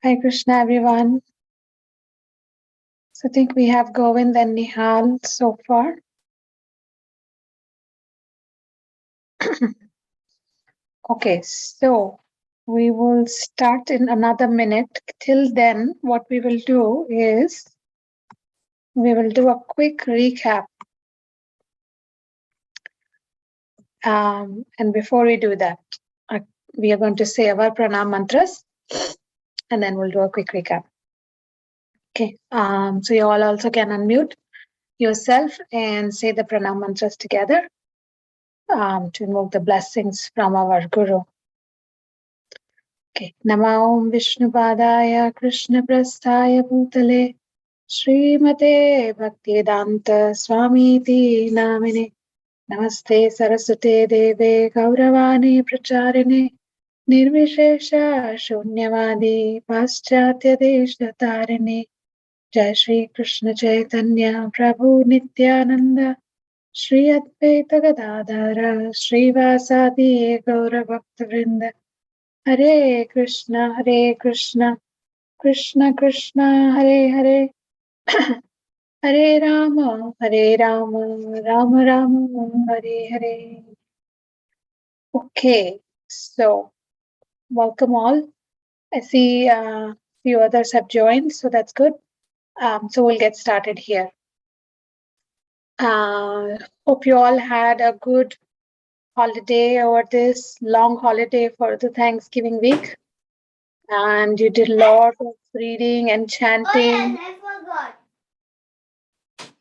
Hi Krishna, everyone. So I think we have Govind and Nihal so far. Okay, so we will start in another minute. Till then, what we will do is we will do a quick recap. And before we do that, we are going to say our Prana Mantras, and then we'll do a quick recap. Okay, so you all also can unmute yourself and say the Prana Mantras together to invoke the blessings from our Guru. Okay. Namo Om Vishnupadaya Krishna Prasthaya Bhutale Srimate Bhaktivedanta Swamiti Namine Namaste Saraswate Deve Gauravani Pracharine Nirvishesha Shunyavadi Paschatya Deshatarine Jai Shri Krishna Chaitanya Prabhu Nityananda Shri Advaita Gadadhara Srivasadi Gaura Bhaktivinoda Hare Krishna, Krishna Krishna, Hare Hare, Hare Rama, Rama Rama, Hare Hare. Okay, so welcome all. I see a few others have joined, so that's good. So we'll get started here. Hope you all had a good holiday over this long holiday for the Thanksgiving week. And you did a lot of reading and chanting. I forgot.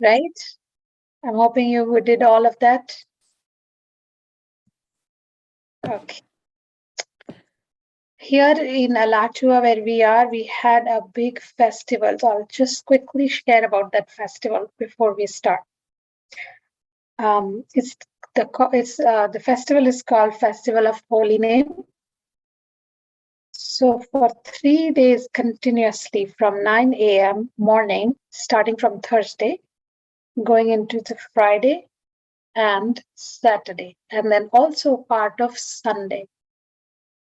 Right? I'm hoping you did all of that. Okay. Here in Alachua, where we are, we had a big festival. So I'll just quickly share about that festival before we start. The festival is called Festival of Holy Name. So for 3 days continuously from 9 a.m. morning, starting from Thursday, going into the Friday and Saturday, and then also part of Sunday.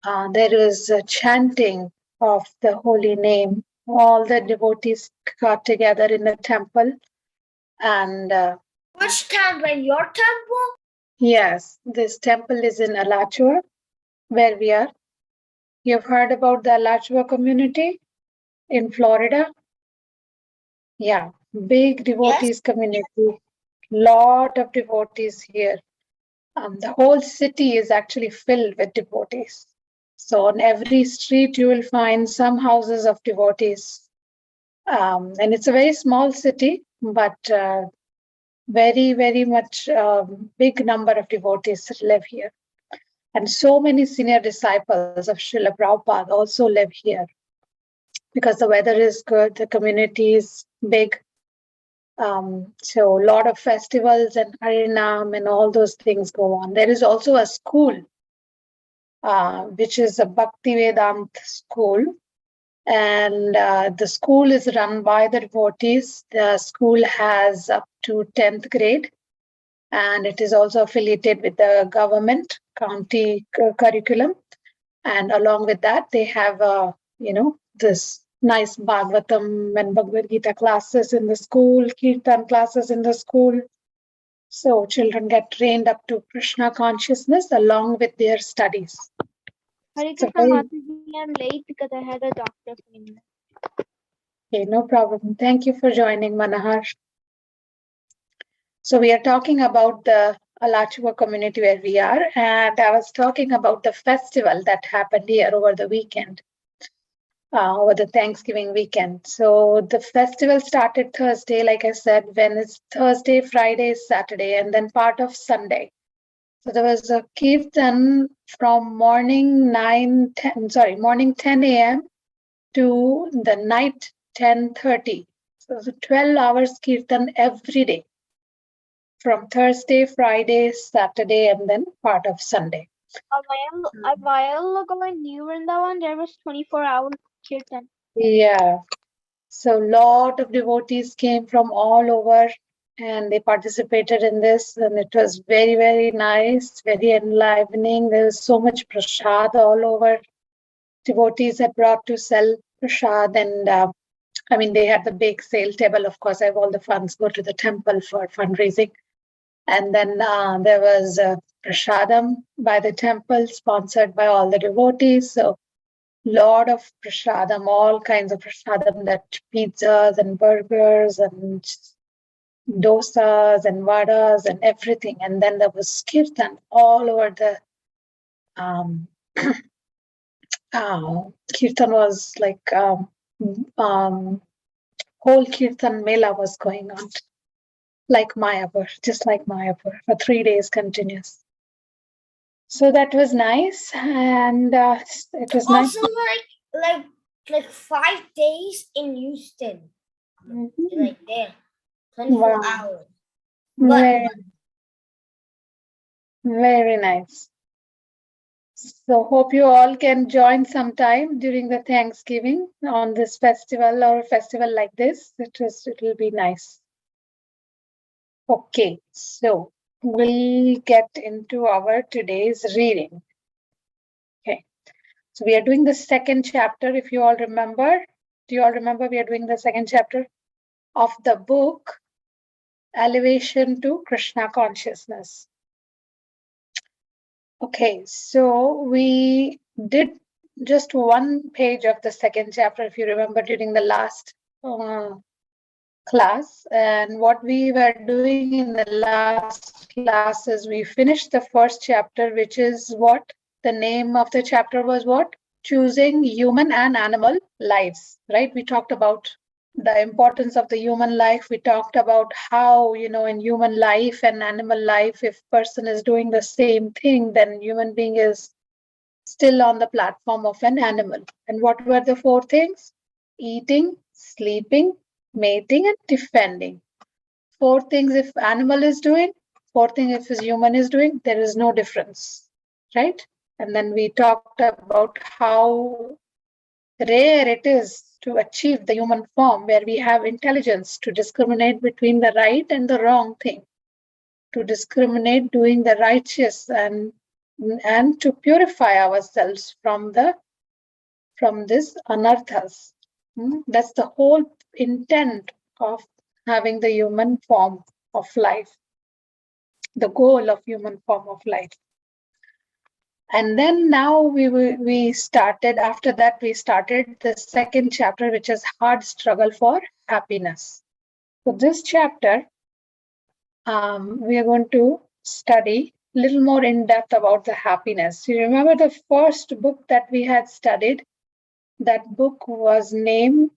There is a chanting of the holy name. All the devotees got together in the temple. And which temple? Your temple? Yes, this temple is in Alachua, where we are. You've heard about the Alachua community in Florida? Yeah, big devotees community. Lot of devotees here. The whole city is actually filled with devotees. So on every street, you will find some houses of devotees. And it's a very small city, but very, very much big number of devotees live here. And so many senior disciples of Srila Prabhupada also live here because the weather is good, the community is big. So a lot of festivals and Harinam and all those things go on. There is also a school, which is a Bhaktivedanta school. And the school is run by the devotees. The school has up to 10th grade. And it is also affiliated with the government county curriculum. And along with that, they have, this nice Bhagavatam and Bhagavad Gita classes in the school, Kirtan classes in the school. So children get trained up to Krishna consciousness along with their studies. Hare Krishna Mataji, I'm late because I had a doctor appointment. Okay, no problem. Thank you for joining, Manahar. So we are talking about the Alachua community where we are, and I was talking about the festival that happened here over the weekend, over the Thanksgiving weekend. So the festival started Thursday, like I said, when it's Thursday, Friday, Saturday, and then part of Sunday. So there was a kirtan from morning 10 a.m. to the night 10:30. So it was a 12 hours kirtan every day, from Thursday, Friday, Saturday, and then part of Sunday. A while ago in New Vrindavan, there was 24-hour kirtan. Yeah. So a lot of devotees came from all over and they participated in this, and it was very, very nice, very enlivening. There was so much prasad all over. Devotees had brought to sell prasad, and I mean, they had the bake sale table. Of course, I have all the funds go to the temple for fundraising. And then there was prasadam by the temple, sponsored by all the devotees. So, lot of prasadam, all kinds of prasadam, that pizzas and burgers and dosas and vadas and everything. And then there was kirtan all over the kirtan was like whole kirtan mela was going on, like Mayapur, just like Mayapur, for 3 days continuous. So that was nice, and it was nice. Also, like 5 days in Houston, like there, 24 hours. But very nice. So hope you all can join sometime during the Thanksgiving on this festival, or a festival like this. It will be nice. Okay, so we'll get into our today's reading. Okay, so we are doing the second chapter. If you all remember, do you all remember we are doing the second chapter of the book, Elevation to Krishna Consciousness. Okay, so we did just one page of the second chapter, if you remember, during the last class. And what we were doing in the last class is we finished the first chapter, which is what? The name of the chapter was what? Choosing human and animal lives, right? We talked about the importance of the human life. We talked about how, in human life and animal life, if person is doing the same thing, then human being is still on the platform of an animal. And what were the 4 things? Eating, sleeping, mating, and defending. 4 things if animal is doing, 4 things if human is doing, there is no difference, right? And then we talked about how rare it is to achieve the human form, where we have intelligence to discriminate between the right and the wrong thing, to discriminate doing the righteous, and to purify ourselves from this anarthas. That's the whole intent of having the human form of life, the goal of human form of life. And then now we started, after that we started the second chapter, which is hard struggle for happiness. So this chapter, we are going to study a little more in depth about the happiness. You remember the first book that we had studied? That book was named,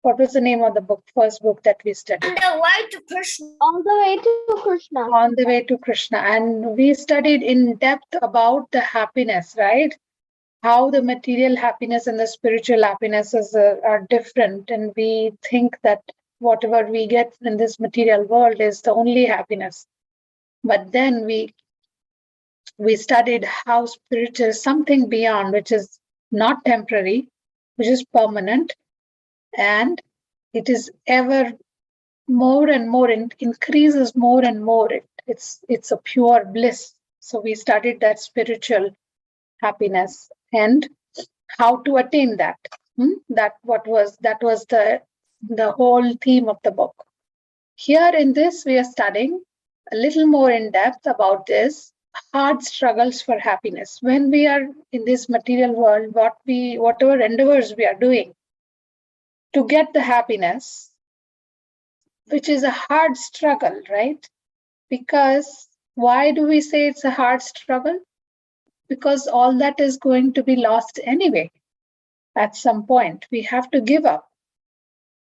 what was the name of the book, first book that we studied? On the way to Krishna. On the way to Krishna. On the way to Krishna. And we studied in depth about the happiness, right? How the material happiness and the spiritual happinesses are different. And we think that whatever we get in this material world is the only happiness. But then we studied how spiritual is something beyond, which is not temporary, which is permanent, and it is ever more and more, increases more and more. It's a pure bliss. So we studied that spiritual happiness and how to attain that. That was the whole theme of the book. Here in this, we are studying a little more in depth about this hard struggles for happiness. When we are in this material world, whatever endeavors we are doing to get the happiness, which is a hard struggle, right? Because why do we say it's a hard struggle? Because all that is going to be lost anyway. At some point, we have to give up.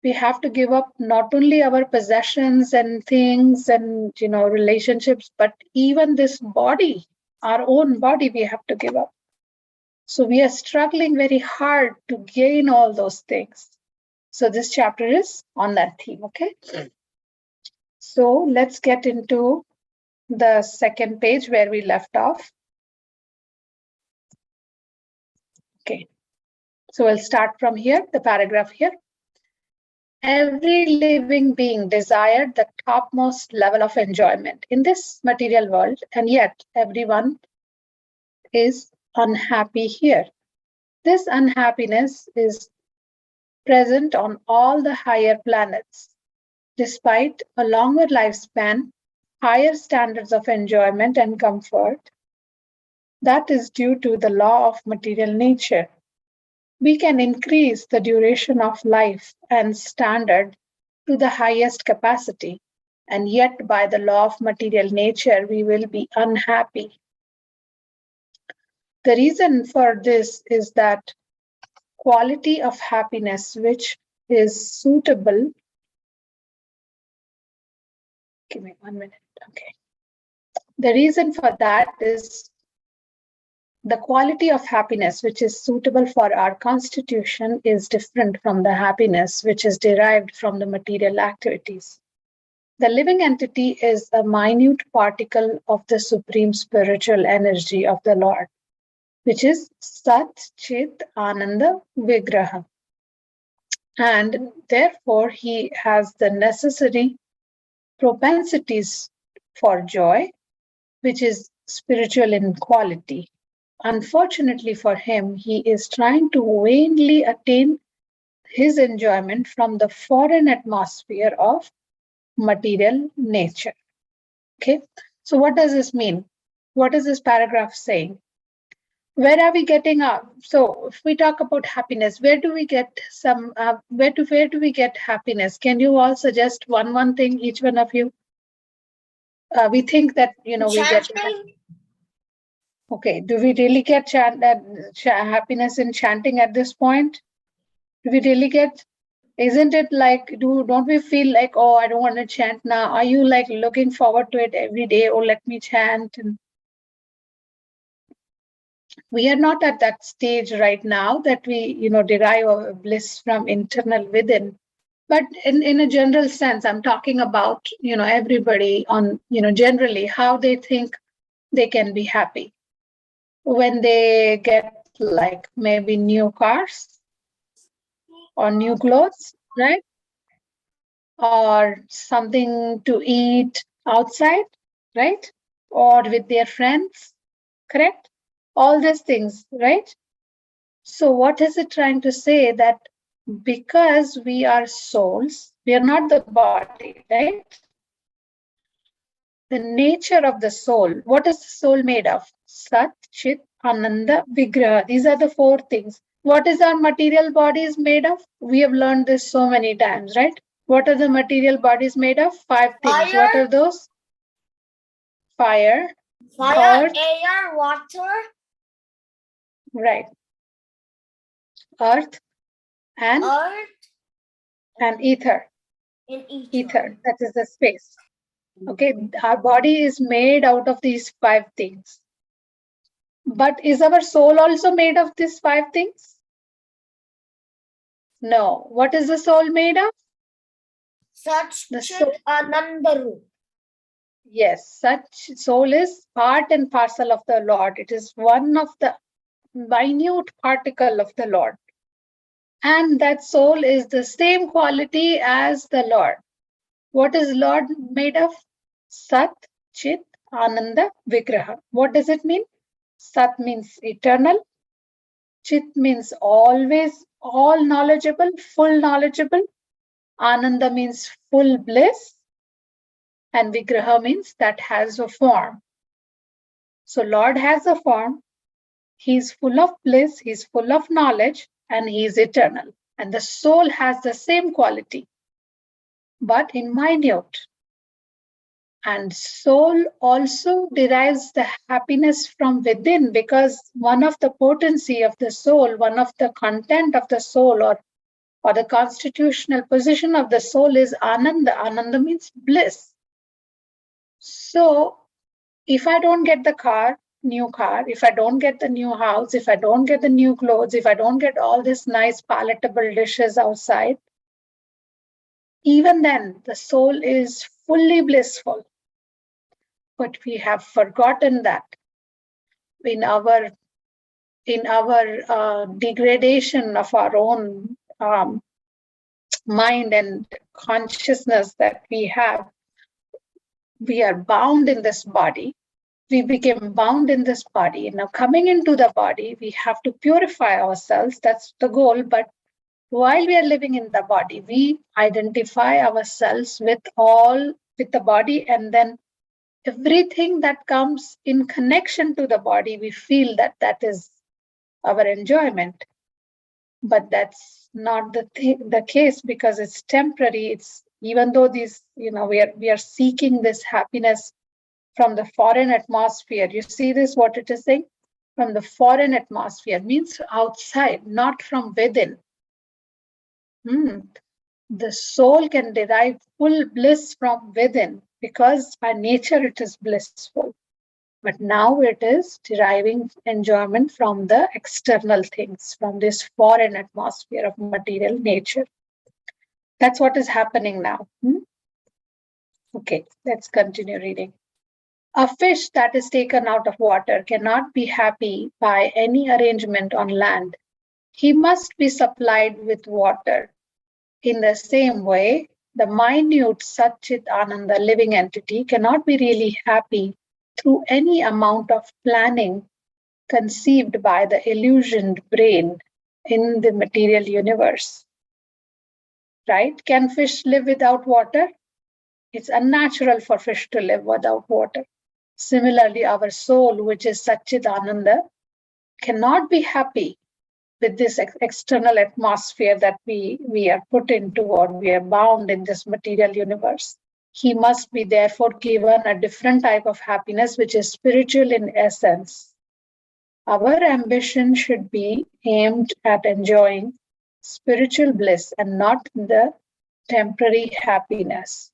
We have to give up not only our possessions and things and relationships, but even this body, our own body, we have to give up. So we are struggling very hard to gain all those things. So this chapter is on that theme, okay? So let's get into the second page where we left off. Okay, so we'll start from here, the paragraph here. Every living being desired the topmost level of enjoyment in this material world, and yet everyone is unhappy here. This unhappiness is present on all the higher planets. Despite a longer lifespan, higher standards of enjoyment and comfort, that is due to the law of material nature. We can increase the duration of life and standard to the highest capacity, and yet by the law of material nature, we will be unhappy. The reason for this is that quality of happiness which is suitable. Give me 1 minute. Okay. The reason for that is the quality of happiness which is suitable for our constitution is different from the happiness which is derived from the material activities. The living entity is a minute particle of the supreme spiritual energy of the Lord, which is Sat Chit Ananda Vigraha. And therefore, he has the necessary propensities for joy, which is spiritual in quality. Unfortunately for him, he is trying to vainly attain his enjoyment from the foreign atmosphere of material nature. Okay, so what does this mean? What is this paragraph saying? Where are we getting up? So if we talk about happiness, where do we get some, where do we get happiness? Can you all suggest one thing, each one of you? We think that, we get. Okay, do we really get happiness in chanting at this point? Do we really get, isn't it like, don't we feel like, oh, I don't want to chant now? Are you like looking forward to it every day? Oh, let me chant. And we are not at that stage right now that we, derive our bliss from internal within. But in a general sense, I'm talking about, everybody on, generally how they think they can be happy. When they get like maybe new cars or new clothes, right? Or something to eat outside, right? Or with their friends, correct? All these things, right? So what is it trying to say? That because we are souls, we are not the body, right? The nature of the soul, what is the soul made of? Sat, Chit, Ananda, Vigraha. These are the 4 things. What is our material bodies made of? We have learned this so many times, right? What are the material bodies made of? 5 things. Fire. What are those? Fire, Fire, earth, air, water. right. Earth and ether. Ether, that is the space. Okay, our body is made out of these 5 things. But is our soul also made of these 5 things? No. What is the soul made of? The soul. Anandaru. Yes, such soul is part and parcel of the Lord. It is one of the minute particle of the Lord. And that soul is the same quality as the Lord. What is Lord made of? Sat, Chit, Ananda, Vigraha. What does it mean? Sat means eternal. Chit means always, all knowledgeable, full knowledgeable. Ananda means full bliss. And Vigraha means that has a form. So Lord has a form. He's full of bliss, he's full of knowledge, and he's eternal. And the soul has the same quality, but in minute. And soul also derives the happiness from within, because one of the potency of the soul, one of the content of the soul, or the constitutional position of the soul is Ananda. Ananda means bliss. So if I don't get the new car, if I don't get the new house, if I don't get the new clothes, if I don't get all these nice palatable dishes outside, even then the soul is fully blissful. But we have forgotten that in our degradation of our own mind and consciousness that we have. We are bound in this body. We became bound in this body. Now coming into the body, we have to purify ourselves. That's the goal. But while we are living in the body, we identify ourselves with the body, and then everything that comes in connection to the body, we feel that is our enjoyment. But that's not the case, because it's temporary. It's even though these, we are seeking this happiness from the foreign atmosphere. You see this, what it is saying? From the foreign atmosphere means outside, not from within. The soul can derive full bliss from within, because by nature it is blissful. But now it is deriving enjoyment from the external things, from this foreign atmosphere of material nature. That's what is happening now. Okay, let's continue reading. A fish that is taken out of water cannot be happy by any arrangement on land. He must be supplied with water. In the same way, the minute Satchit Ananda living entity cannot be really happy through any amount of planning conceived by the illusioned brain in the material universe. Right? Can fish live without water? It's unnatural for fish to live without water. Similarly, our soul, which is Satchidananda, cannot be happy with this external atmosphere that we are put into, or we are bound in this material universe. He must be therefore given a different type of happiness, which is spiritual in essence. Our ambition should be aimed at enjoying spiritual bliss and not the temporary happiness.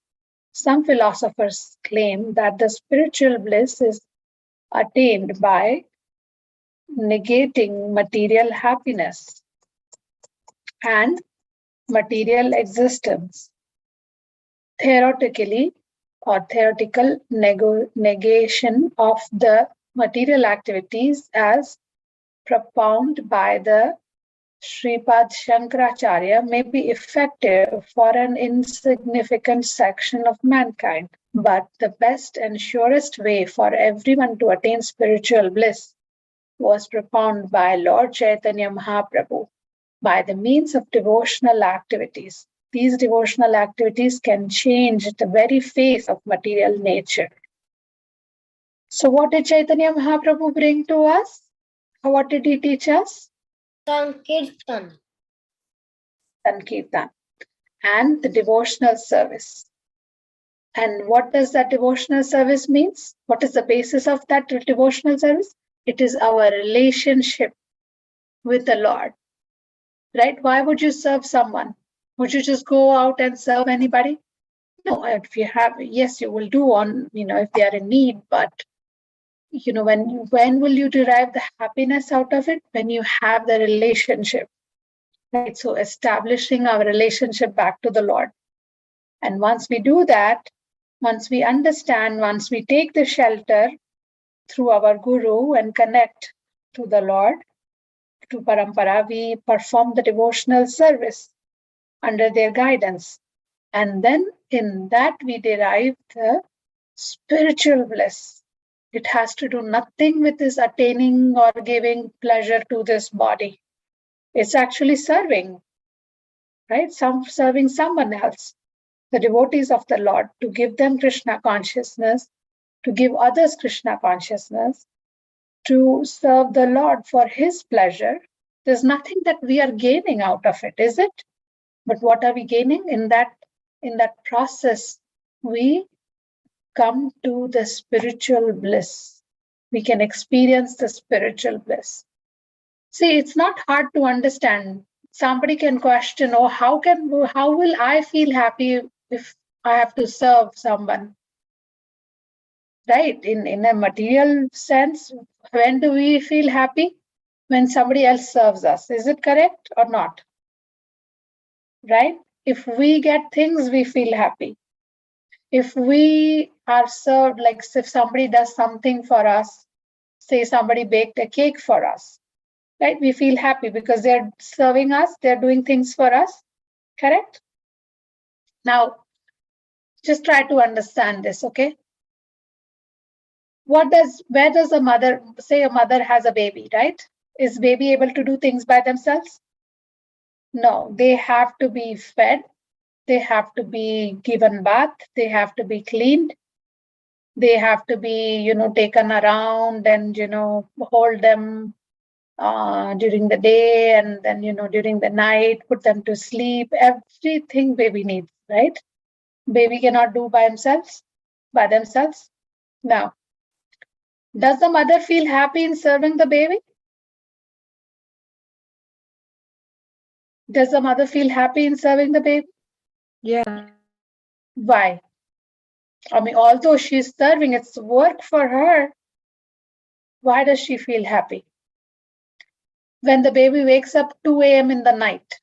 Some philosophers claim that the spiritual bliss is attained by negating material happiness and material existence. Theoretically, or theoretical negation of the material activities as propounded by the Sripad Shankaracharya may be effective for an insignificant section of mankind, but the best and surest way for everyone to attain spiritual bliss was propounded by Lord Chaitanya Mahaprabhu by the means of devotional activities. These devotional activities can change the very face of material nature. So what did Chaitanya Mahaprabhu bring to us? What did he teach us? Sankirtan. Sankirtan. And the devotional service. And what does that devotional service means? What is the basis of that devotional service? It is our relationship with the Lord. Right? Why would you serve someone? Would you just go out and serve anybody? No, if you have, yes, you will do on, if they are in need, but when will you derive the happiness out of it? When you have the relationship. Right? So establishing our relationship back to the Lord. And once we do that, once we understand, once we take the shelter through our Guru and connect to the Lord, to Parampara, we perform the devotional service under their guidance. And then in that we derive the spiritual bliss. It has to do nothing with this attaining or giving pleasure to this body. It's actually serving, right? Serving someone else, the devotees of the Lord, to give them Krishna consciousness, to give others Krishna consciousness, to serve the Lord for his pleasure. There's nothing that we are gaining out of it, is it? But what are we gaining? In that process, we come to the spiritual bliss. We can experience the spiritual bliss. See, it's not hard to understand. Somebody can question, oh, how will I feel happy if I have to serve someone? Right? In a material sense, when do we feel happy? When somebody else serves us. Is it correct or not? Right? If we get things, we feel happy. If we are served, like if somebody does something for us, say somebody baked a cake for us, right? We feel happy because they're serving us, they're doing things for us, correct? Now, just try to understand this, okay? Where does a mother, say a mother has a baby, right? Is baby able to do things by themselves? No, they have to be fed. They have to be given bath. They have to be cleaned. They have to be, taken around and, hold them during the day, and then, during the night, put them to sleep. Everything baby needs, right? Baby cannot do by themselves. Now, does the mother feel happy in serving the baby? Does the mother feel happy in serving the baby? Yeah. Why? I mean, although she's serving, it's work for her. Why does she feel happy? When the baby wakes up 2 a.m. in the night,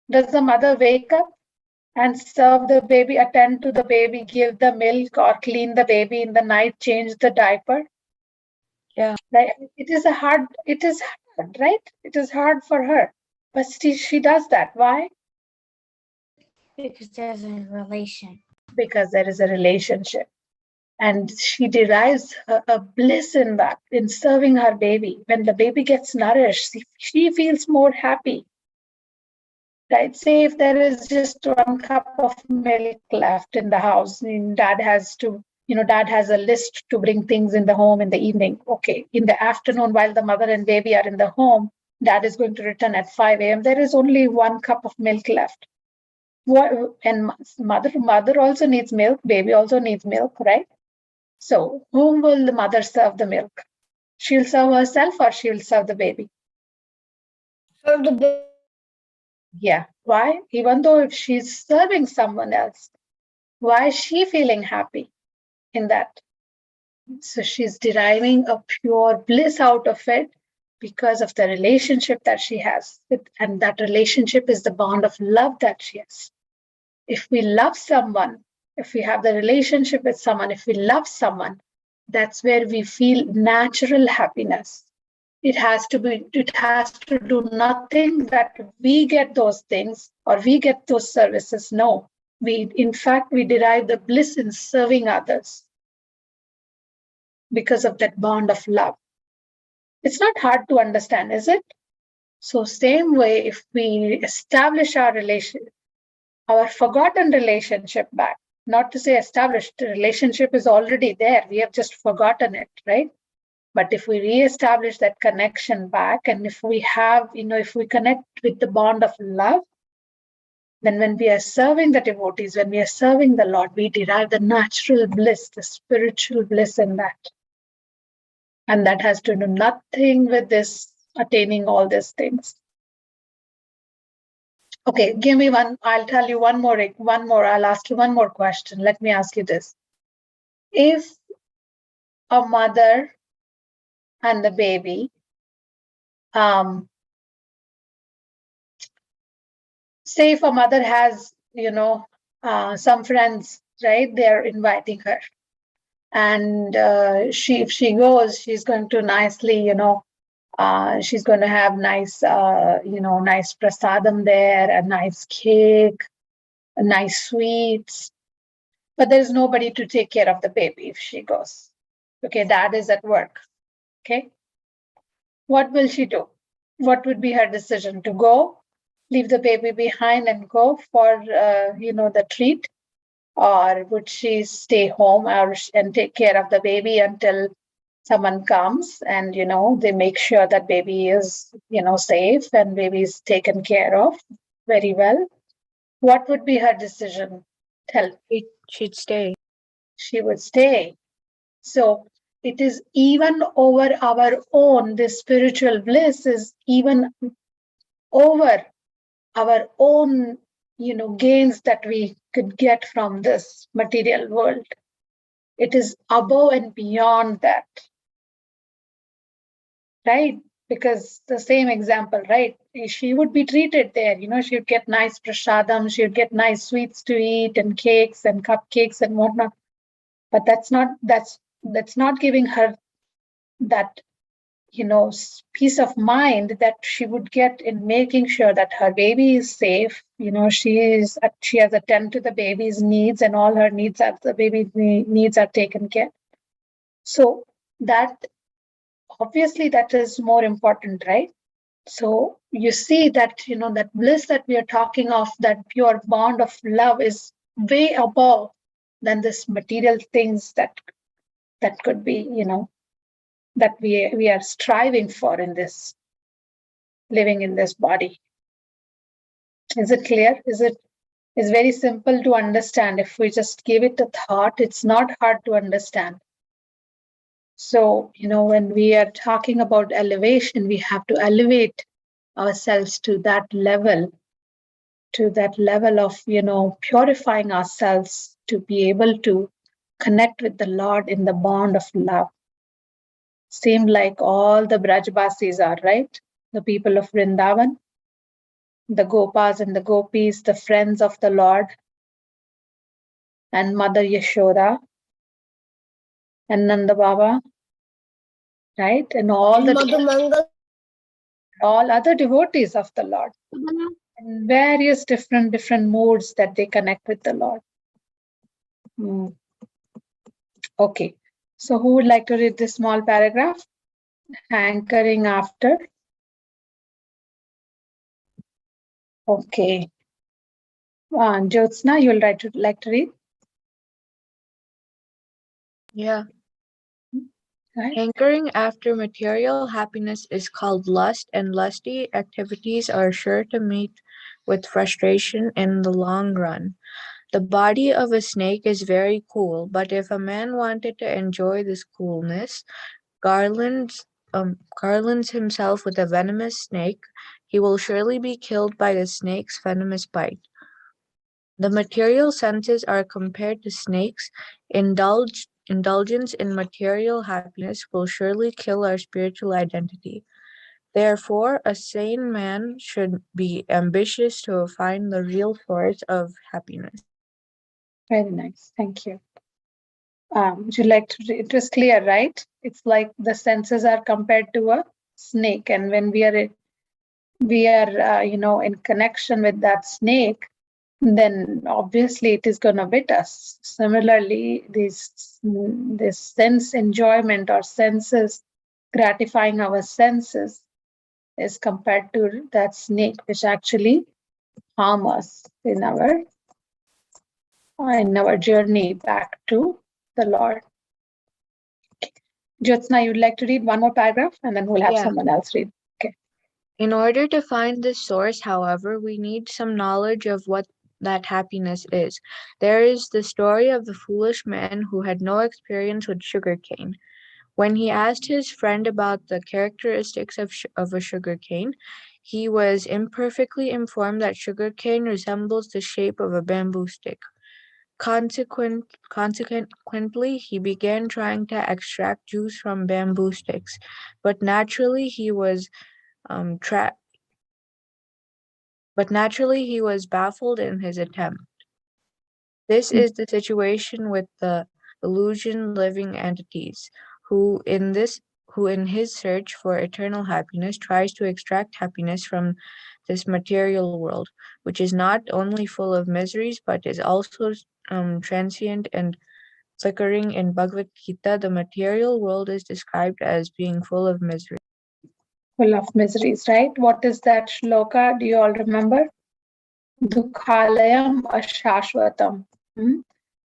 does the mother wake up and serve the baby, attend to the baby, give the milk, or clean the baby in the night, change the diaper? Yeah. Right? It is hard, right? It is hard for her, but she does that. Why? Because there's a relation. Because there is a relationship. And she derives a bliss in that, in serving her baby. When the baby gets nourished, she feels more happy. Right? Say if there is just 1 cup of milk left in the house, and dad has a list to bring things in the home in the evening. Okay, in the afternoon, while the mother and baby are in the home, dad is going to return at 5 a.m. There is only 1 cup of milk left. And mother also needs milk, baby also needs milk, right? So whom will the mother serve the milk? She'll serve herself or she'll serve the baby? Serve the baby. Yeah. Why? Even though if she's serving someone else, why is she feeling happy in that? So she's deriving a pure bliss out of it because of the relationship that she has with, and that relationship is the bond of love that she has. If we love someone, if we have the relationship with someone, if we love someone, that's where we feel natural happiness. It has to do nothing that we get those things or we get those services. No, in fact, we derive the bliss in serving others because of that bond of love. It's not hard to understand, is it? So same way, if we establish our forgotten relationship back, not to say established, the relationship is already there. We have just forgotten it, right? But if we reestablish that connection back, and if we have, if we connect with the bond of love, then when we are serving the devotees, when we are serving the Lord, we derive the natural bliss, the spiritual bliss in that. And that has to do nothing with this attaining all these things. Okay, give me one. I'll tell you one more. I'll ask you one more question. Let me ask you this. If a mother and the baby, say if a mother has, some friends, right? They're inviting her. And if she goes, she's going to nicely, she's going to have nice, nice prasadam there, a nice cake, a nice sweets. But there's nobody to take care of the baby if she goes. Okay, dad is at work. Okay. What will she do? What would be her decision? To go, leave the baby behind and go for, the treat? Or would she stay home and take care of the baby until someone comes and, they make sure that baby is, safe and baby is taken care of very well? What would be her decision? Tell. She'd stay. She would stay. So it is even over our own, this spiritual bliss is even over our own, gains that we could get from this material world. It is above and beyond that, right? Because the same example, right? She would be treated there, she would get nice prasadam, she would get nice sweets to eat and cakes and cupcakes and whatnot. But that's not giving her that, peace of mind that she would get in making sure that her baby is safe. She has attended to the baby's needs, and all her needs the baby's needs are taken care. So that obviously that is more important, right? So you see that, that bliss that we are talking of, that pure bond of love is way above than this material things that could be, that we are striving for in this, living in this body. Is it clear? It's very simple to understand. If we just give it a thought, it's not hard to understand. So, when we are talking about elevation, we have to elevate ourselves to that level of, purifying ourselves to be able to connect with the Lord in the bond of love. Same like all the Brajbasis are, right? The people of Vrindavan, the Gopas and the Gopis, the friends of the Lord, and Mother Yashoda, and Nanda Baba, right? And all other devotees of the Lord, in various different moods that they connect with the Lord. Okay, so who would like to read this small paragraph? Hankering after. Okay. Jyotsna, you will like to read? Yeah. Right. Hankering after material happiness is called lust, and lusty activities are sure to meet with frustration in the long run. The body of a snake is very cool, but if a man wanted to enjoy this coolness, garlands himself with a venomous snake, he will surely be killed by the snake's venomous bite. The material senses are compared to snakes. Indulgence in material happiness will surely kill our spiritual identity. Therefore, a sane man should be ambitious to find the real source of happiness. Very nice. Thank you. Would you like to read? It was clear, right? It's like the senses are compared to a snake, and when we are in connection with that snake, then obviously it is going to bit us. Similarly, this sense enjoyment or senses, gratifying our senses, is compared to that snake, which actually harm us in our journey back to the Lord. Jyotsna, you'd like to read one more paragraph, and then we'll have someone else read. Okay. In order to find this source, however, we need some knowledge of what that happiness is. There is the story of the foolish man who had no experience with sugarcane. When he asked his friend about the characteristics of a sugarcane, he was imperfectly informed that sugarcane resembles the shape of a bamboo stick. Consequently, he began trying to extract juice from bamboo sticks, but naturally he was baffled in his attempt. This is the situation with the illusion living entities, who in his search for eternal happiness tries to extract happiness from this material world, which is not only full of miseries but is also transient and flickering. In Bhagavad Gita, the material world is described as being full of misery. Full of miseries, right? What is that shloka? Do you all remember? Dukhalayam ashashvatam.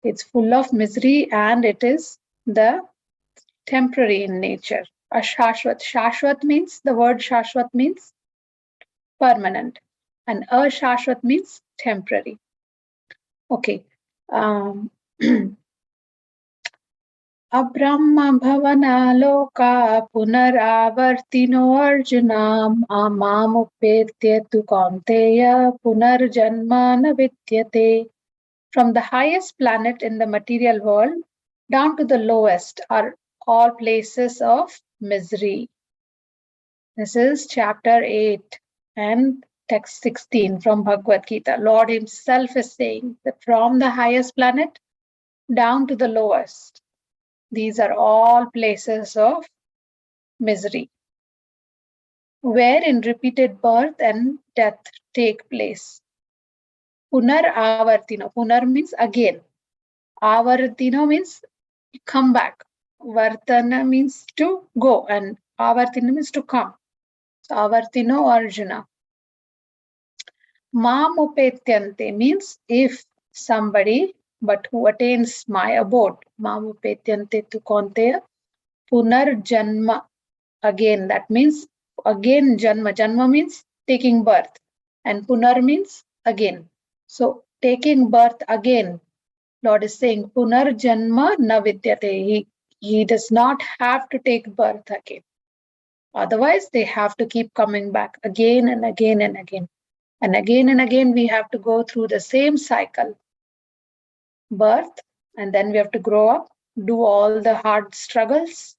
It's full of misery and it is the temporary in nature. Ashashvat. Shashvat means, the word shashvat means permanent, and ashashvat means temporary. Okay. Abrahma bhavana loka punaravartino arjuna mamupetya tu kaunteya punarjanma na vidyate. From the highest planet in the material world down to the lowest are all places of misery. This is chapter 8 and text 16 from Bhagavad Gita. Lord himself is saying that from the highest planet down to the lowest, these are all places of misery, wherein repeated birth and death take place. Punar avartino. Punar means again. Avartino means come back. Vartana means to go, and avartina means to come. So Avartino Arjuna. Mam upetyante means if somebody, but who attains my abode. Mam upetyante tu konteya. Punar janma. Again, that means again janma. Janma means taking birth. And punar means again. So taking birth again. Lord is saying, Punar Janma na vidyate. He does not have to take birth again. Otherwise, they have to keep coming back again and again and again. And again, we have to go through the same cycle. Birth, and then we have to grow up, do all the hard struggles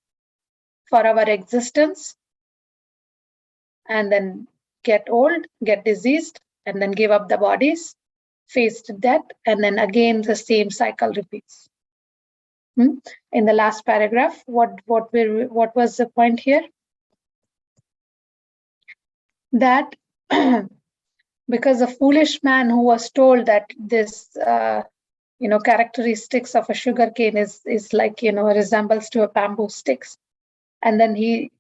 for our existence, and then get old, get diseased, and then give up the bodies, face death, and then again the same cycle repeats. In the last paragraph, what was the point here? That because a foolish man who was told that this characteristics of a sugar cane is like resembles to a bamboo sticks, and then he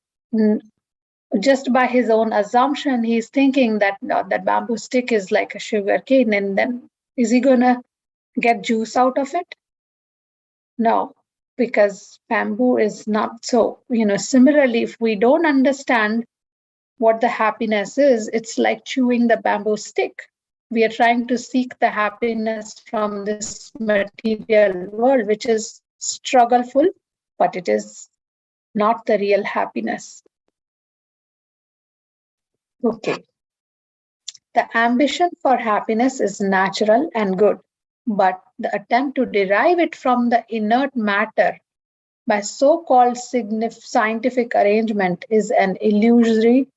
just by his own assumption he's thinking that that bamboo stick is like a sugar cane, and then is he gonna get juice out of it? No, because bamboo is not so. Similarly, if we don't understand what the happiness is, it's like chewing the bamboo stick. We are trying to seek the happiness from this material world, which is struggleful, but it is not the real happiness. Okay. The ambition for happiness is natural and good, but the attempt to derive it from the inert matter by so-called scientific arrangement is an illusory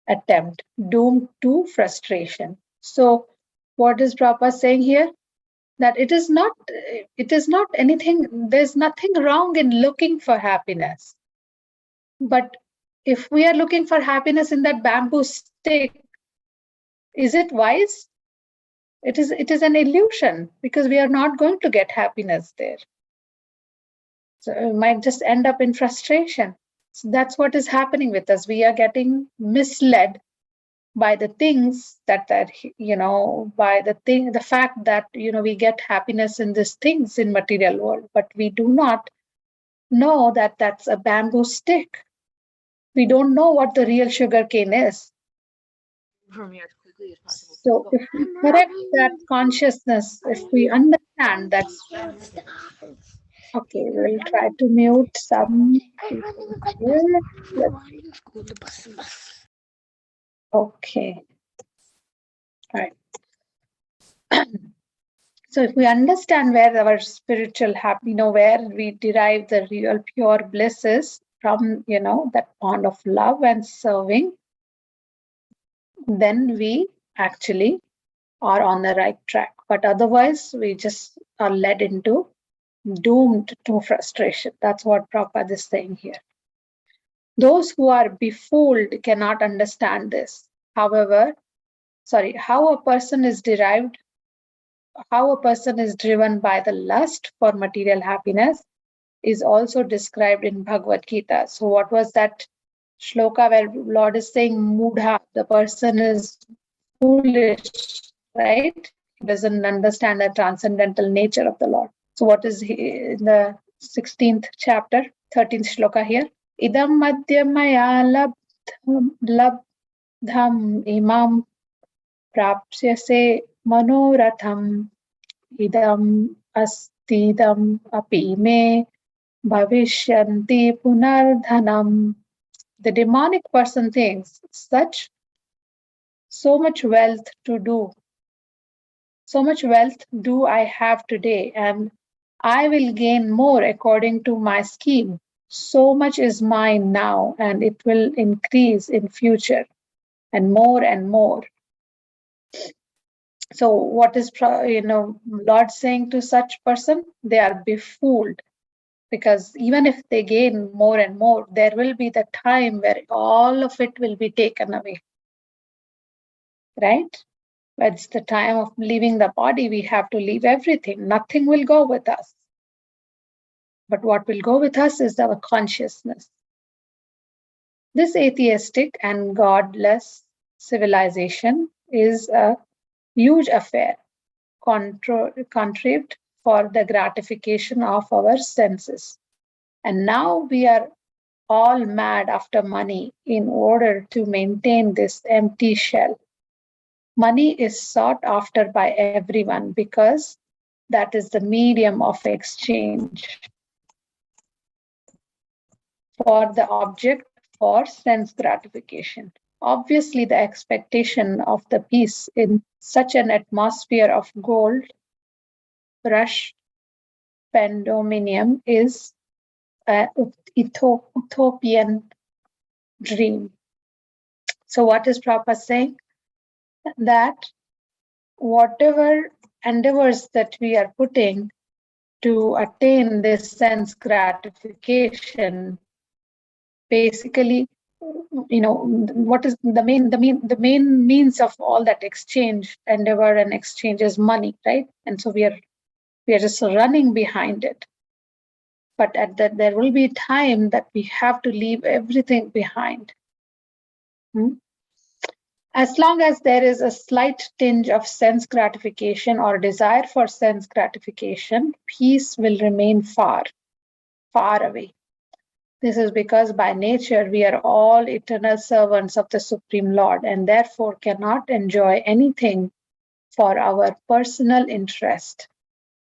attempt doomed to frustration. So what is Prabhupada saying here? That it is not anything, there's nothing wrong in looking for happiness. But if we are looking for happiness in that bamboo stick, is it wise? It is an illusion, because we are not going to get happiness there. So it might just end up in frustration. So that's what is happening with us. We are getting misled by the things that by the fact that we get happiness in these things in material world, but we do not know that that's a bamboo stick. We don't know what the real sugar cane is. From here as quickly as possible. So if we correct that consciousness, if we understand that, okay, we'll try to mute some people here. Okay. All right. So if we understand where our spiritual where we derive the real pure bliss is from, that bond of love and serving, then we actually are on the right track. But otherwise, we just are led into doomed to frustration. That's what Prabhupada is saying here. Those who are befooled cannot understand this. How a person is driven by the lust for material happiness is also described in Bhagavad Gita. So what was that shloka where Lord is saying, Mudha, the person is foolish, right? He doesn't understand the transcendental nature of the Lord. So what is in the 16th chapter, 13th shloka here? Idam madhyamaya labdham imam prapsyase manoratham idam astidam api me bhavishyanti punardhanam. The demonic person thinks so much wealth do I have today, and I will gain more according to my scheme. So much is mine now, and it will increase in future, and more and more. So what is Lord saying to such person? They are befooled, because even if they gain more and more, there will be the time where all of it will be taken away, right? It's the time of leaving the body. We have to leave everything. Nothing will go with us. But what will go with us is our consciousness. This atheistic and godless civilization is a huge affair, contrived for the gratification of our senses. And now we are all mad after money in order to maintain this empty shell. Money is sought after by everyone because that is the medium of exchange for the object for sense gratification. Obviously, the expectation of the peace in such an atmosphere of gold rush pandemonium is an utopian dream. So, what is Prabhupada saying? That whatever endeavors that we are putting to attain this sense gratification, basically, what is the main means of all that exchange, endeavor and exchange is money, right? And so we are just running behind it. But at that, there will be time that we have to leave everything behind. As long as there is a slight tinge of sense gratification or desire for sense gratification, peace will remain far, far away. This is because by nature we are all eternal servants of the Supreme Lord and therefore cannot enjoy anything for our personal interest.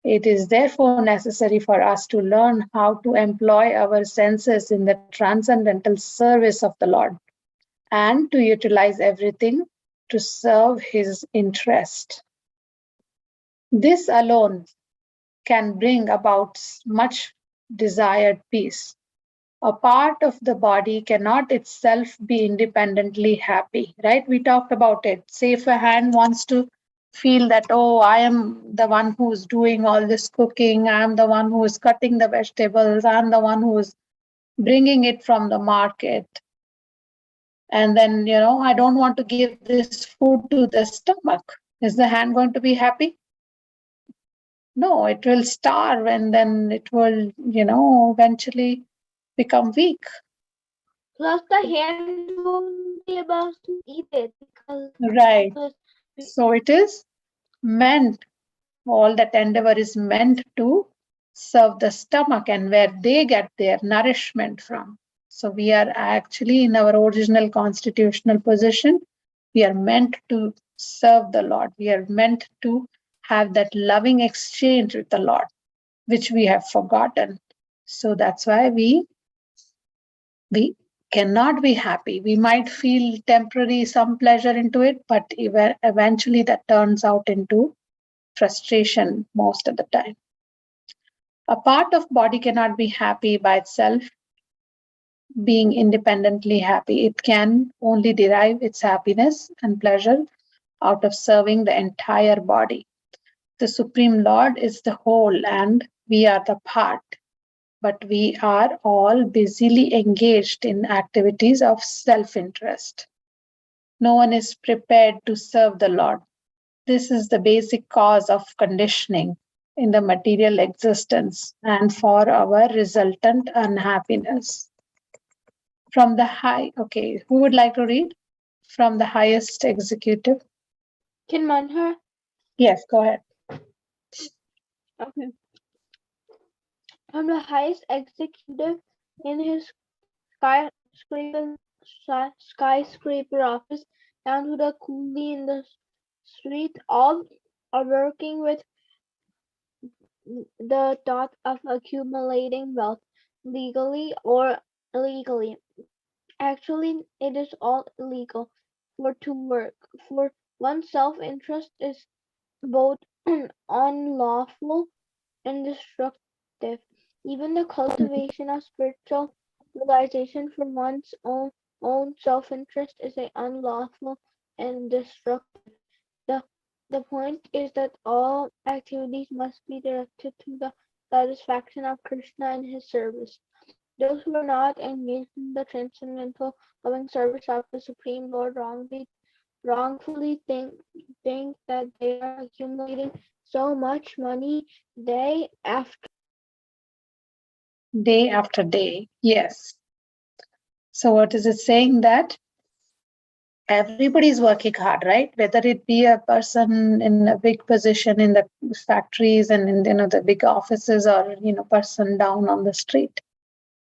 It is therefore necessary for us to learn how to employ our senses in the transcendental service of the Lord and to utilize everything to serve His interest. This alone can bring about much desired peace. A part of the body cannot itself be independently happy, right? We talked about it. Say if a hand wants to feel that, oh, I am the one who's doing all this cooking, I'm the one who is cutting the vegetables, I'm the one who is bringing it from the market. And then, I don't want to give this food to the stomach. Is the hand going to be happy? No, it will starve and then it will, eventually become weak. Plus, the hand won't be able to eat it because Right. So it is meant, all that endeavor is meant to serve the stomach and where they get their nourishment from. So we are actually in our original constitutional position. We are meant to serve the Lord. We are meant to have that loving exchange with the Lord, which we have forgotten. So that's why we cannot be happy. We might feel temporary some pleasure into it, but eventually that turns out into frustration most of the time. A part of body cannot be happy by itself, being independently happy. It can only derive its happiness and pleasure out of serving the entire body. The Supreme Lord is the whole and we are the part. But we are all busily engaged in activities of self-interest. No one is prepared to serve the Lord. This is the basic cause of conditioning in the material existence and for our resultant unhappiness. From the okay, who would like to read? From the highest executive? Can Manhar? Yes, go ahead. Okay. From the highest executive in his skyscraper office down to the coolie in the street, all are working with the thought of accumulating wealth, legally or illegally. Actually, it is all illegal for to work, for one's self-interest is both unlawful and destructive. Even the cultivation of spiritual realization for one's own self-interest is unlawful and destructive. The point is that all activities must be directed to the satisfaction of Krishna and his service. Those who are not engaged in the transcendental loving service of the Supreme Lord wrongfully think that they are accumulating so much money day after day. Yes. So what is it saying? That everybody's working hard, right? Whether it be a person in a big position in the factories and in the big offices, or person down on the street.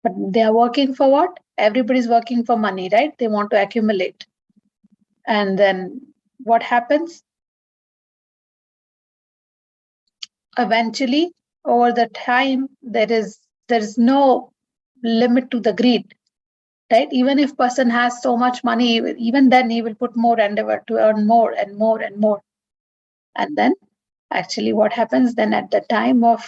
But they are working for what? Everybody's working for money, right? They want to accumulate. And then what happens? Eventually, over the time, there is no limit to the greed, right? Even if person has so much money, even then he will put more endeavor to earn more and more and more. And then actually what happens then, at the time of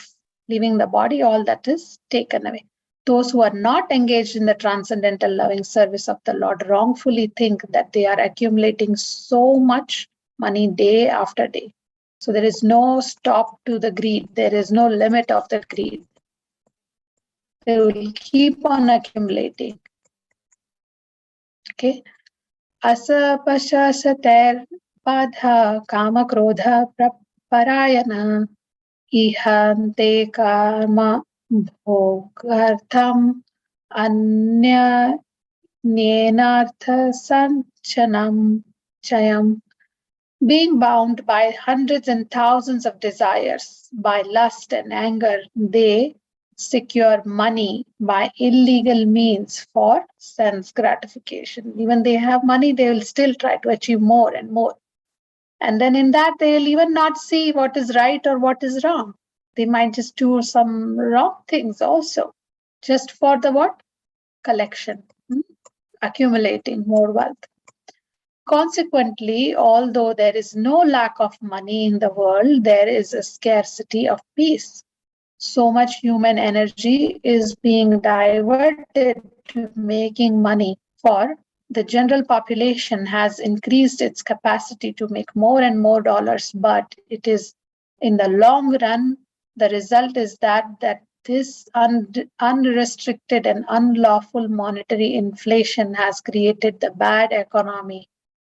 leaving the body, all that is taken away. Those who are not engaged in the transcendental loving service of the Lord wrongfully think that they are accumulating so much money day after day. So there is no stop to the greed. There is no limit of the greed. They will keep on accumulating. Okay. Asa pashasater padha kama krodha parayana ihante karma bhogartham anya nyenartha sanchanam chayam. Being bound by hundreds and thousands of desires, by lust and anger, they secure money by illegal means for sense gratification. Even they have money, they will still try to achieve more and more. And then in that, they'll even not see what is right or what is wrong. They might just do some wrong things also, just for the what? Collection, accumulating more wealth. Consequently, although there is no lack of money in the world, there is a scarcity of peace. So much human energy is being diverted to making money for the general population has increased its capacity to make more and more dollars, but it is in the long run, the result is that this unrestricted and unlawful monetary inflation has created the bad economy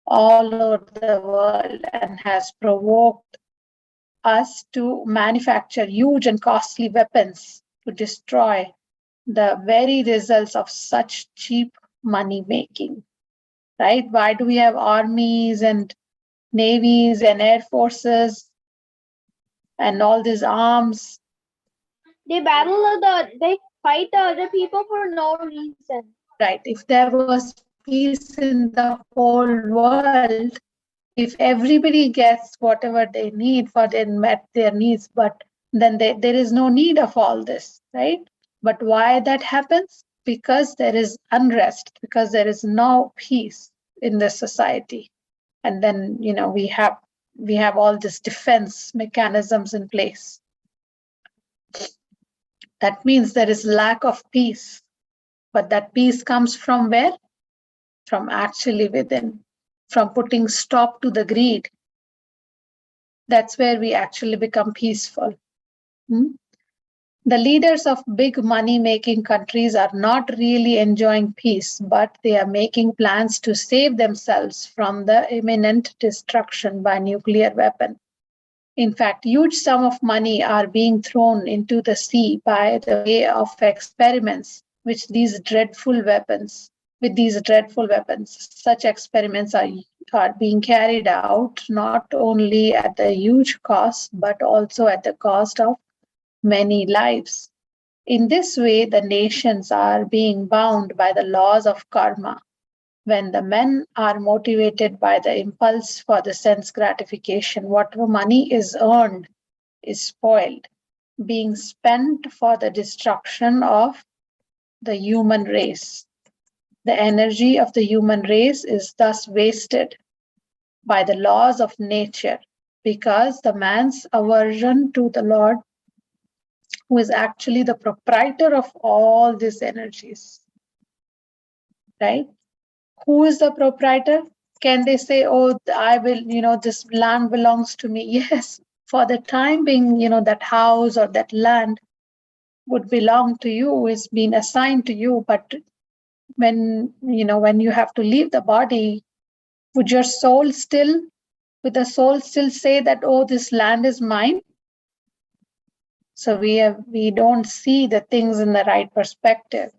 all over the world and has provoked us to manufacture huge and costly weapons to destroy the very results of such cheap money making, right? Why do we have armies and navies and air forces and all these arms? They they fight the other people for no reason. Right. If there was peace in the whole world, if everybody gets whatever they need for met their needs, but then there is no need of all this, right? But why that happens? Because there is unrest, because there is no peace in the society. And then, we have all these defense mechanisms in place. That means there is lack of peace. But that peace comes from where? From actually within, from putting stop to the greed. That's where we actually become peaceful. The leaders of big money-making countries are not really enjoying peace, but they are making plans to save themselves from the imminent destruction by nuclear weapon. In fact, huge sums of money are being thrown into the sea by the way of experiments with these dreadful weapons. Such experiments are being carried out not only at the huge cost, but also at the cost of many lives. In this way, the nations are being bound by the laws of karma. When the men are motivated by the impulse for the sense gratification, whatever money is earned is spoiled, being spent for the destruction of the human race. The energy of the human race is thus wasted by the laws of nature, because the man's aversion to the Lord, who is actually the proprietor of all these energies, right? Who is the proprietor? Can they say, oh, I will, this land belongs to me? Yes, for the time being, that house or that land would belong to you, is being assigned to you. But when you have to leave the body, would the soul still say that, oh, this land is mine? So we don't see the things in the right perspective.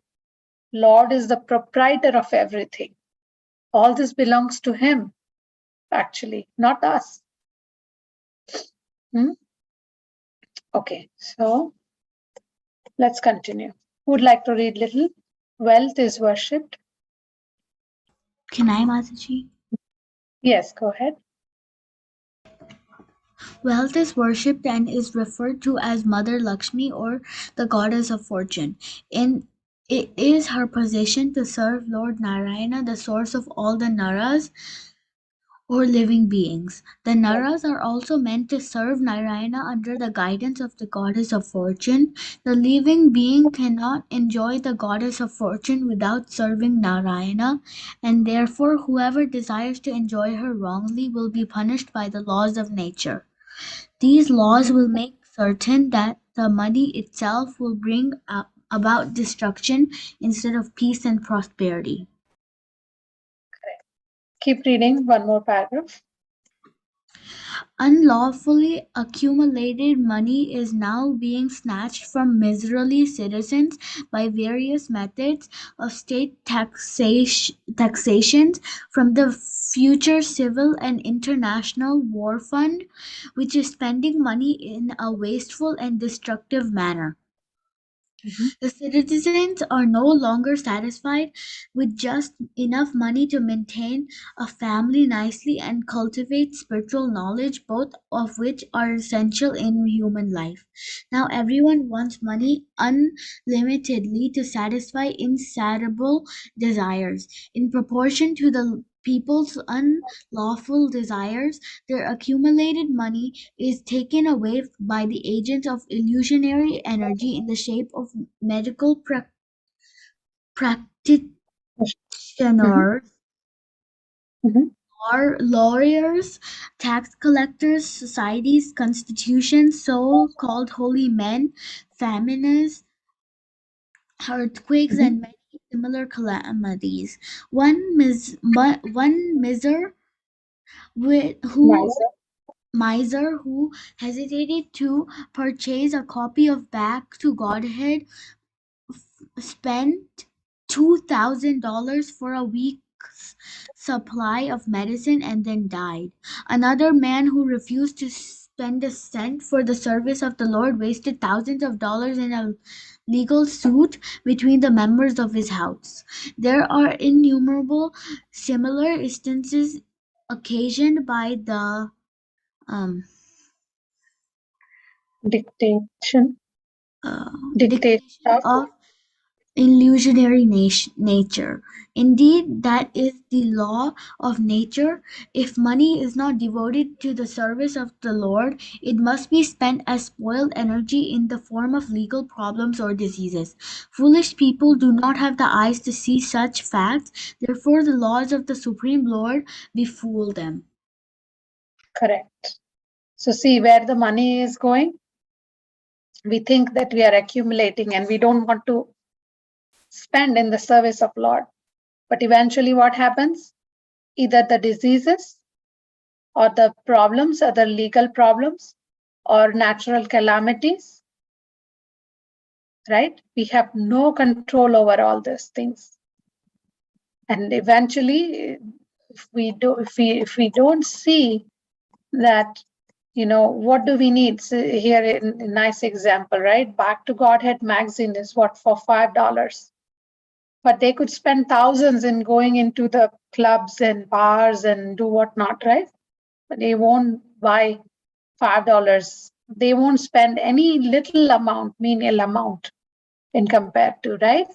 Lord is the proprietor of everything. All this belongs to him, actually, not us. Okay, so let's continue. Who would like to read little? Wealth is worshipped. Can I, Mataji? Yes, go ahead. Wealth is worshipped and is referred to as Mother Lakshmi or the goddess of fortune. It is her position to serve Lord Narayana, the source of all the Naras or living beings. The Naras are also meant to serve Narayana under the guidance of the goddess of fortune. The living being cannot enjoy the goddess of fortune without serving Narayana, and therefore whoever desires to enjoy her wrongly will be punished by the laws of nature. These laws will make certain that the money itself will bring about destruction instead of peace and prosperity. Keep reading one more paragraph. Unlawfully accumulated money is now being snatched from miserly citizens by various methods of state taxations from the future civil and international war fund, which is spending money in a wasteful and destructive manner. The citizens are no longer satisfied with just enough money to maintain a family nicely and cultivate spiritual knowledge, both of which are essential in human life. Now everyone wants money unlimitedly to satisfy insatiable desires. In proportion to the people's unlawful desires, their accumulated money is taken away by the agents of illusionary energy in the shape of medical practitioners, or lawyers, tax collectors, societies, constitutions, so-called holy men, famines, earthquakes, and many similar calamities. One miser who hesitated to purchase a copy of Back to Godhead spent $2,000 for a week's supply of medicine and then died. Another man who refused to spend a cent for the service of the Lord wasted thousands of dollars in a legal suit between the members of his house. There are innumerable similar instances occasioned by the Dictation dictation of illusionary nature. Indeed, that is the law of nature. If money is not devoted to the service of the Lord, it must be spent as spoiled energy in the form of legal problems or diseases. Foolish people do not have the eyes to see such facts, therefore the laws of the Supreme Lord befool them. Correct. So see where the money is going. We think that we are accumulating and we don't want to spend in the service of Lord. But eventually what happens? Either the diseases or the problems, or the legal problems or natural calamities, right? We have no control over all these things. And eventually, if we don't see that, what do we need? So here, a nice example, right? Back to Godhead magazine is what, for $5, but they could spend thousands in going into the clubs and bars and do whatnot, right? But they won't buy $5. They won't spend any little amount, menial amount, in compared to, right?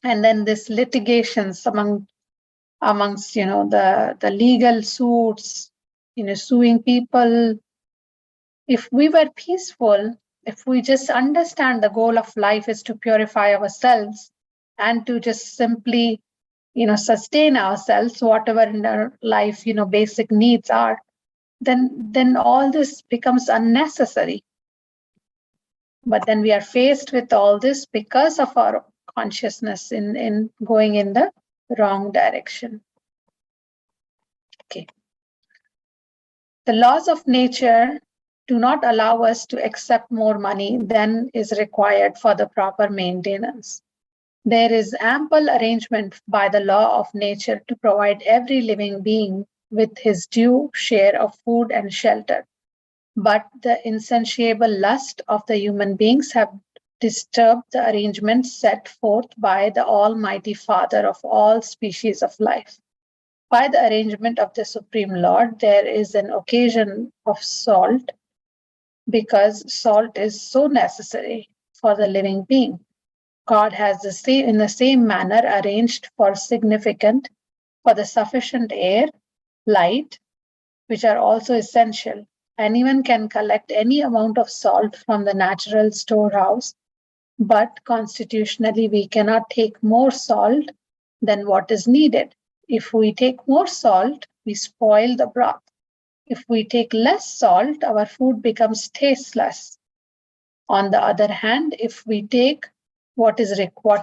And then this litigations amongst the legal suits, suing people. If we were peaceful, if we just understand the goal of life is to purify ourselves and to just simply sustain ourselves, whatever in our life basic needs are, then all this becomes unnecessary. But then we are faced with all this because of our consciousness in going in the wrong direction. Okay. The laws of nature do not allow us to accept more money than is required for the proper maintenance. There is ample arrangement by the law of nature to provide every living being with his due share of food and shelter. But the insatiable lust of the human beings have disturbed the arrangements set forth by the Almighty Father of all species of life. By the arrangement of the Supreme Lord, there is an occasion of salt, because salt is so necessary for the living being. God has in the same manner arranged for the sufficient air, light, which are also essential. Anyone can collect any amount of salt from the natural storehouse, but constitutionally we cannot take more salt than what is needed. If we take more salt, we spoil the broth. If we take less salt, our food becomes tasteless. On the other hand, if we take what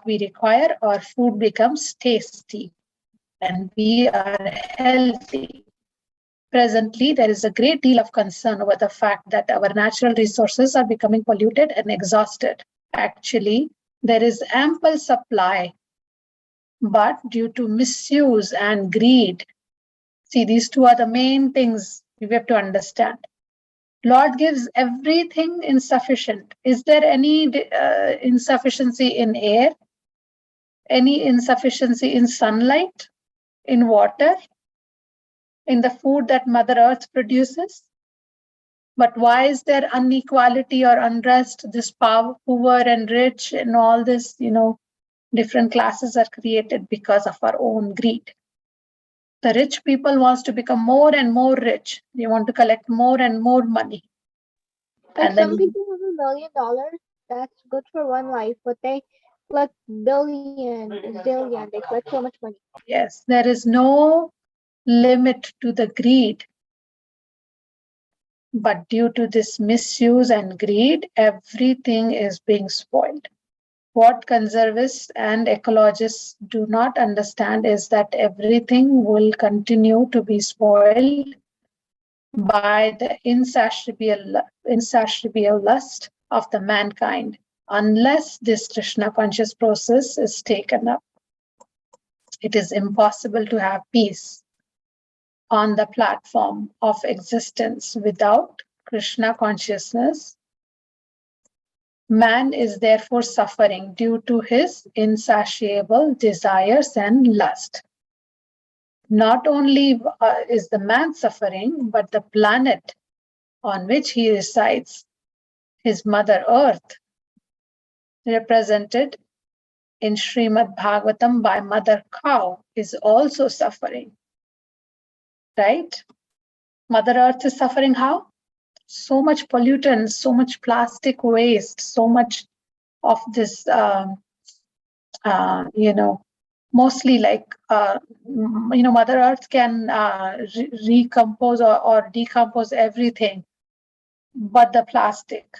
we require, our food becomes tasty and we are healthy. Presently, there is a great deal of concern over the fact that our natural resources are becoming polluted and exhausted. Actually, there is ample supply, but due to misuse and greed, see, these two are the main things we have to understand. Lord gives everything insufficient. Is there any insufficiency in air? Any insufficiency in sunlight? In water? In the food that Mother Earth produces? But why is there inequality or unrest? This poor and rich and all this, different classes are created because of our own greed. The rich people wants to become more and more rich. They want to collect more and more money. Like And then some people have $1 million, that's good for one life, but they collect billion, zillion, they collect so much money. yes, there is no limit to the greed. But due to this misuse and greed, everything is being spoiled. What conservatists and ecologists do not understand is that everything will continue to be spoiled by the insatiable lust of the mankind unless this Krishna conscious process is taken up. It is impossible to have peace on the platform of existence without Krishna consciousness. Man is therefore suffering due to his insatiable desires and lust. Not only is the man suffering, but the planet on which he resides, his mother earth, represented in Srimad Bhagavatam by mother cow, is also suffering. Right? Mother earth is suffering how? So much pollutants, so much plastic waste, so much of this, mostly like, Mother Earth can recompose or decompose everything but the plastic,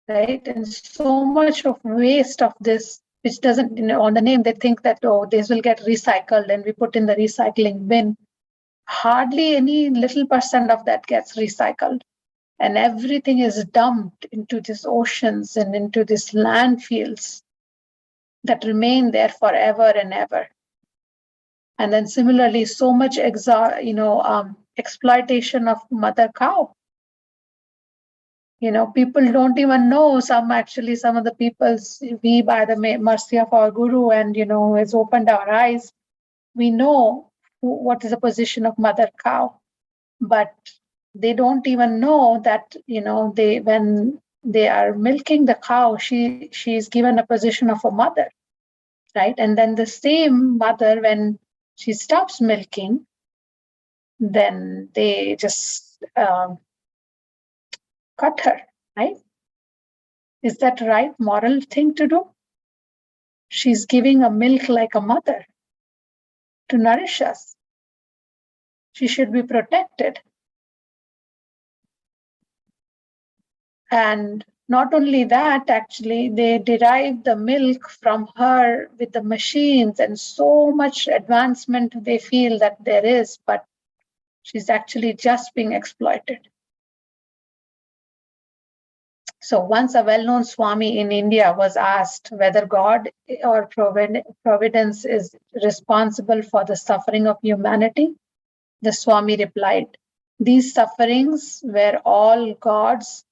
right? And so much of waste of this, which doesn't, on the name, they think that, oh, this will get recycled and we put in the recycling bin. Hardly any little percent of that gets recycled. And everything is dumped into these oceans and into these landfills that remain there forever and ever. And then similarly, so much exploitation of mother cow. People don't even know. Some of the people, we, by the mercy of our Guru and, has opened our eyes, we know what is the position of mother cow. But they don't even know that, when they are milking the cow, she is given a position of a mother, right? And then the same mother, when she stops milking, then they just cut her, right? Is that right moral thing to do? She's giving a milk like a mother to nourish us. She should be protected. And not only that, actually, they derive the milk from her with the machines and so much advancement they feel that there is, but she's actually just being exploited. So once a well-known Swami in India was asked whether God or providence is responsible for the suffering of humanity, the Swami replied, "These sufferings were all God's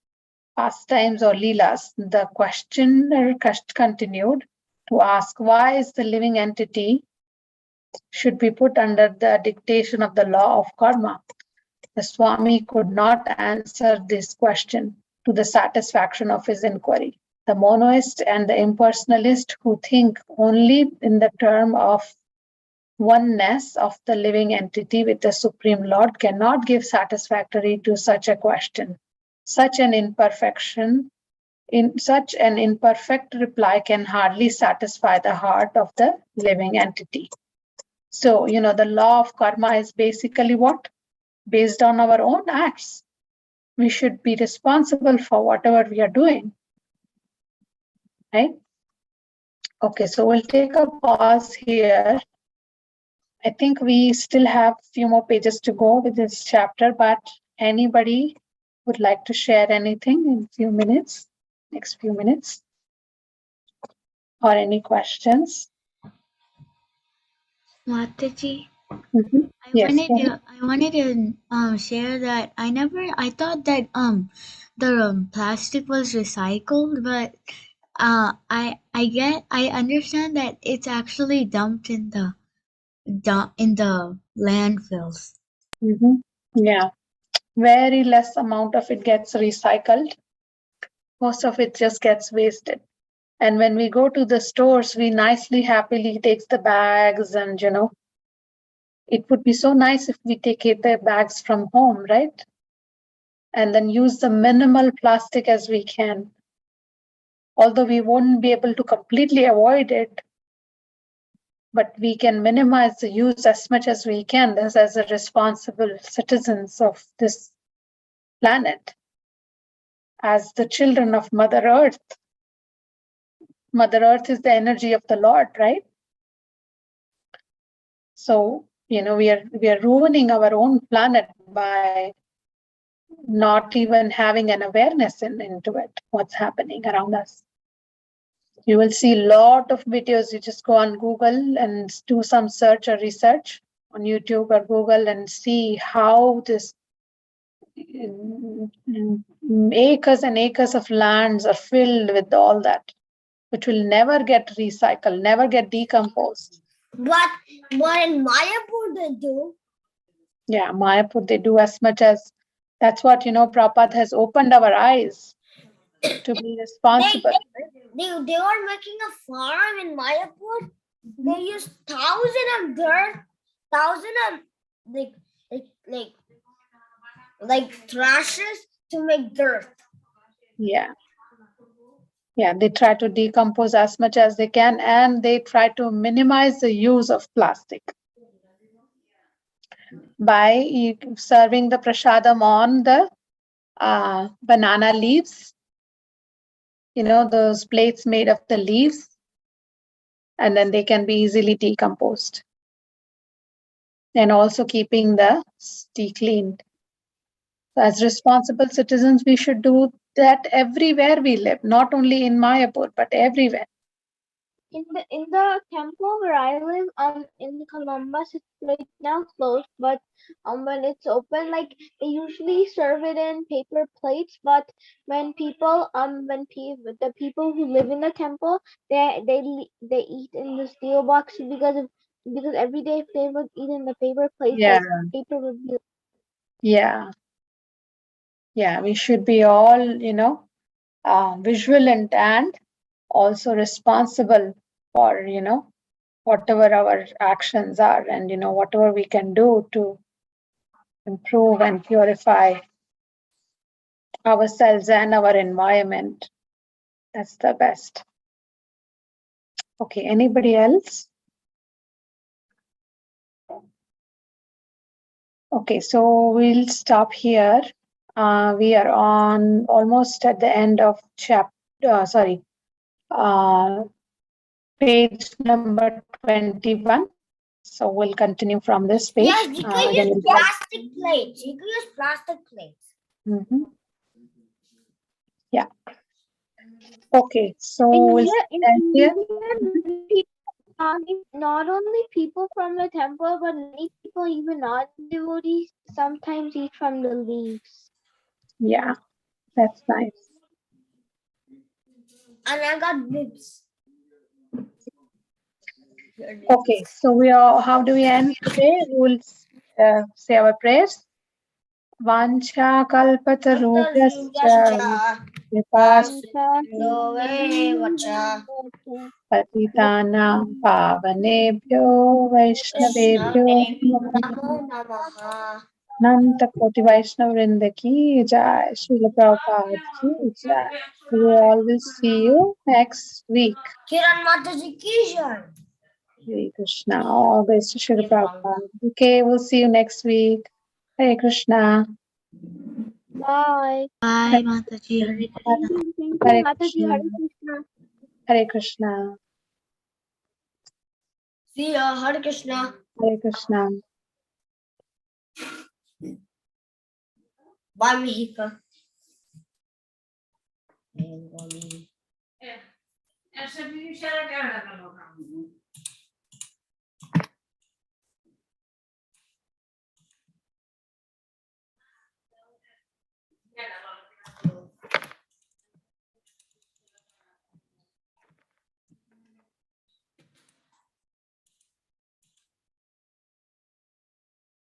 pastimes or leelas." The questioner continued to ask, why is the living entity should be put under the dictation of the law of karma? The Swami could not answer this question to the satisfaction of his inquiry. The monoist and the impersonalist who think only in the term of oneness of the living entity with the Supreme Lord cannot give satisfactory to such a question. Such an imperfect reply can hardly satisfy the heart of the living entity. So, the law of karma is basically what? Based on our own acts. We should be responsible for whatever we are doing, right? Okay, so we'll take a pause here. I think we still have a few more pages to go with this chapter, but anybody would like to share anything in next few minutes, or any questions? Mataji, Yes. I wanted to share that I thought that the plastic was recycled, but I understand that it's actually dumped in the landfills. Yeah, very less amount of it gets recycled. Most of it just gets wasted. And when we go to the stores, we nicely, happily takes the bags, and it would be so nice if we take the bags from home, right? And then use the minimal plastic as we can. Although we won't be able to completely avoid it, but we can minimize the use as much as we can as a responsible citizens of this planet, as the children of Mother Earth. Mother Earth is the energy of the Lord, right? So, we are ruining our own planet by not even having an awareness into it, what's happening around us. You will see a lot of videos. You just go on Google and do some search or research on YouTube or Google and see how this acres and acres of lands are filled with all that, which will never get recycled, never get decomposed. But in Mayapur they do. Yeah, Mayapur, they do as much as, that's what, Prabhupada has opened our eyes to be responsible. They are making a farm in Mayapur. They use thousands of dirt, thousands of like trashes to make dirt. Yeah. Yeah, they try to decompose as much as they can, and they try to minimize the use of plastic by serving the prasadam on the banana leaves, those plates made of the leaves, and then they can be easily decomposed. And also keeping the tea cleaned. So as responsible citizens, we should do that everywhere we live, not only in Mayapur, but everywhere. In the temple where I live, in Columbus, it's right now closed, but when it's open, like they usually serve it in paper plates. But when the people who live in the temple, they eat in the steel box because every day if they would eat in the paper plates, Yeah. like paper would be. Yeah. Yeah, we should be all, vigilant and also responsible for, whatever our actions are, and, whatever we can do to improve and purify ourselves and our environment. That's the best. Okay, anybody else? Okay, so we'll stop here. We are on almost at the end of page number 21. So we'll continue from this page. Yes, you can use plastic plates. You can use plastic plates. Yeah. Okay, so we'll In end here. India, not only people from the temple, but many people, even non-devotees, sometimes eat from the leaves. Yeah, that's nice. And I got bibs. Okay, so how do we end today? We'll say our prayers. Vancha kalpatarubhyascha vipas patitanam pavanebhyo vaishnavebhyo Namo Namaha. Nanta Koti Vaishnava Vrinda ki jai, Srila Prabhupada ki jai. We all will see you next week. Kiran mataji ki jai. Hare Krishna. All best to Srila Prabhupada. Okay, we'll see you next week. Hare Krishna. Bye. Bye, Mataji. Hare Krishna. Thank you, Hare Mataji. Krishna. Hare Krishna. Hare Krishna. See ya. Hare Krishna. Hare Krishna. Bye, Mihika. Essa bicha era